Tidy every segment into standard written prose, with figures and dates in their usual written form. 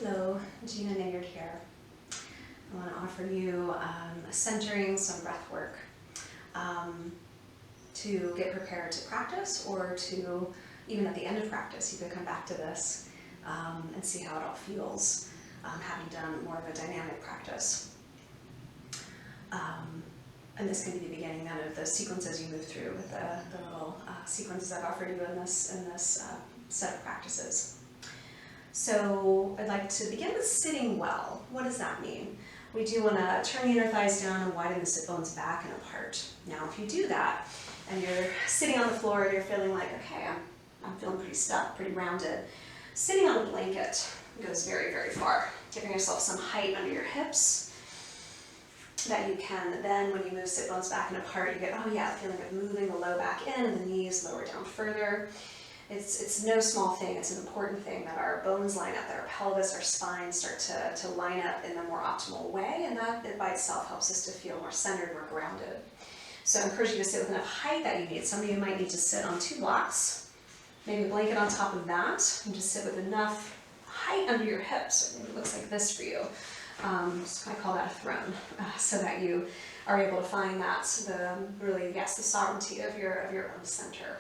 Hello, Gina Maynard here. I want to offer you a centering, some breath work to get prepared to practice, or to, even at the end of practice, you could come back to this and see how it all feels, having done more of a dynamic practice. And this can be the beginning then of the sequences you move through with the little sequences I've offered you in this set of practices. So I'd like to begin with sitting well. What does that mean? We do want to turn the inner thighs down and widen the sit bones back and apart. Now if you do that and you're sitting on the floor and you're feeling like, okay, I'm feeling pretty stuck, pretty rounded, sitting on a blanket goes very, very far. Giving yourself some height under your hips that you can then, when you move sit bones back and apart, you get, oh yeah, feeling of moving the low back in and the knees lower down further. It's no small thing, it's an important thing that our bones line up, that our pelvis, our spine start to line up in the more optimal way, and that by itself helps us to feel more centered, more grounded. So I encourage you to sit with enough height that you need. Some of you might need to sit on 2 blocks, maybe a blanket on top of that, and just sit with enough height under your hips. Maybe it looks like this for you. So I call that a throne, so that you are able to find that, the sovereignty of your own center.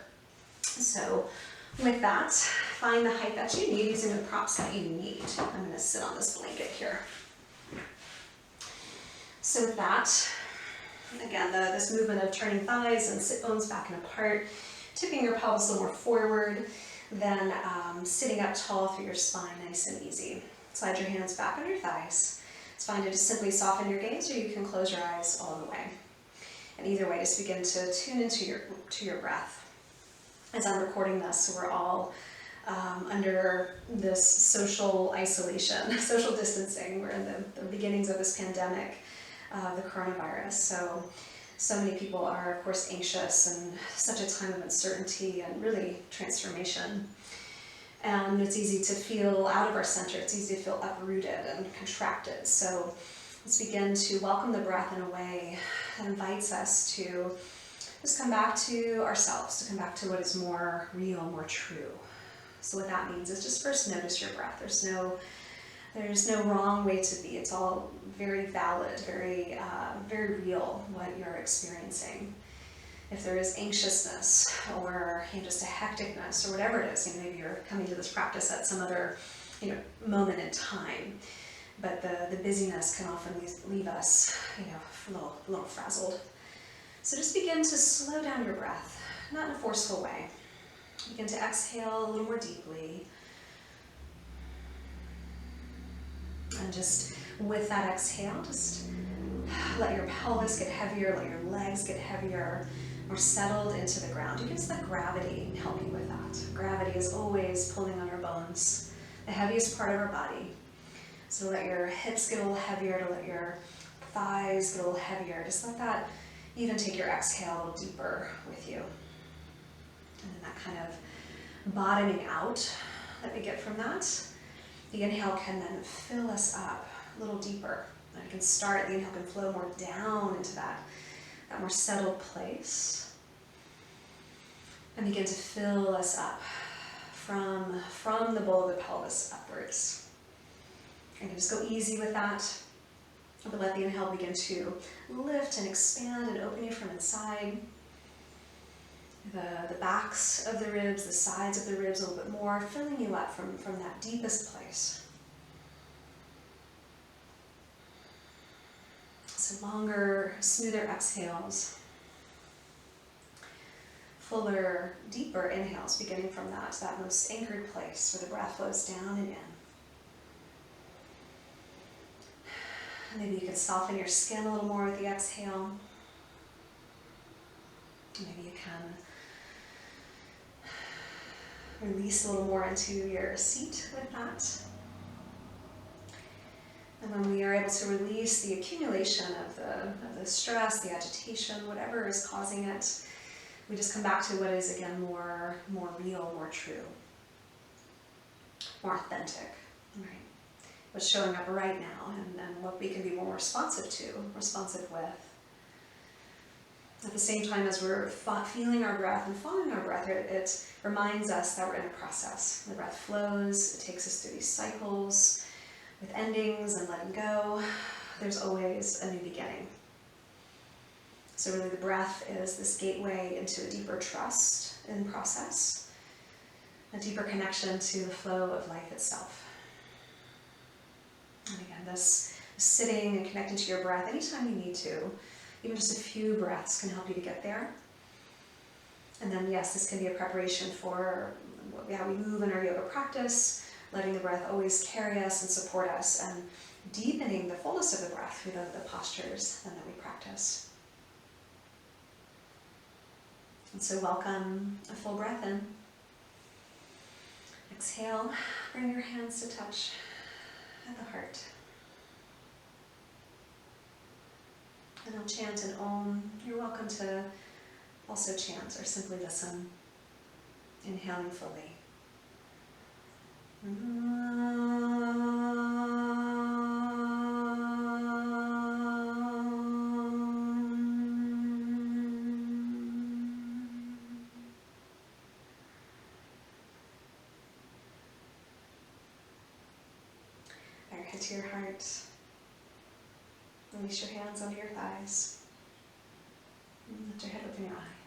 So with that, find the height that you need using the props that you need. I'm going to sit on this blanket here. So with that, again, this movement of turning thighs and sit bones back and apart, tipping your pelvis a little more forward, then sitting up tall through your spine, nice and easy. Slide your hands back under your thighs. It's fine to just simply soften your gaze, or you can close your eyes all the way. And either way, just begin to tune into your breath. As I'm recording this, we're all under this social isolation, social distancing. We're in the beginnings of this pandemic, the coronavirus. So many people are, of course, anxious, and such a time of uncertainty and really transformation. And it's easy to feel out of our center. It's easy to feel uprooted and contracted. So let's begin to welcome the breath in a way that invites us to just come back to ourselves, to come back to what is more real, more true. So what that means is just first notice your breath. There's no wrong way to be. It's all very valid, very real, what you're experiencing. If there is anxiousness or just a hecticness or whatever it is, maybe you're coming to this practice at some other moment in time, but the busyness can often leave us a little frazzled. So just begin to slow down your breath, not in a forceful way. Begin to exhale a little more deeply. And just with that exhale, just let your pelvis get heavier, let your legs get heavier, more settled into the ground. You can just let gravity help you with that. Gravity is always pulling on our bones, the heaviest part of our body. So let your hips get a little heavier, to let your thighs get a little heavier. Just let that even take your exhale a little deeper with you. And then that kind of bottoming out that we get from that, the inhale can then fill us up a little deeper. And it can start, the inhale can flow more down into that more settled place. And begin to fill us up from the bowl of the pelvis upwards. And just go easy with that. But let the inhale begin to lift and expand and open you from inside. The backs of the ribs, the sides of the ribs a little bit more, filling you up from that deepest place. So longer, smoother exhales. Fuller, deeper inhales, beginning from that most anchored place where the breath flows down and in. Maybe you can soften your skin a little more with the exhale. Maybe you can release a little more into your seat with that. And when we are able to release the accumulation of the stress, the agitation, whatever is causing it, we just come back to what is, again, more real, more true, more authentic, right? What's showing up right now, and what we can be more responsive with. At the same time as we're feeling our breath and following our breath, it reminds us that we're in a process. The breath flows, it takes us through these cycles. with endings and letting go, there's always a new beginning. So really the breath is this gateway into a deeper trust in process, a deeper connection to the flow of life itself. And again, this sitting and connecting to your breath anytime you need to, even just a few breaths can help you to get there. And then yes, this can be a preparation for how we move in our yoga practice, letting the breath always carry us and support us, and deepening the fullness of the breath through the postures then that we practice. And so welcome a full breath in. Exhale, bring your hands to touch at the heart. And I'll chant an Om. You're welcome to also chant or simply listen, inhaling fully. Our head to your heart. Release your hands under your thighs. And lift your head, open your eyes.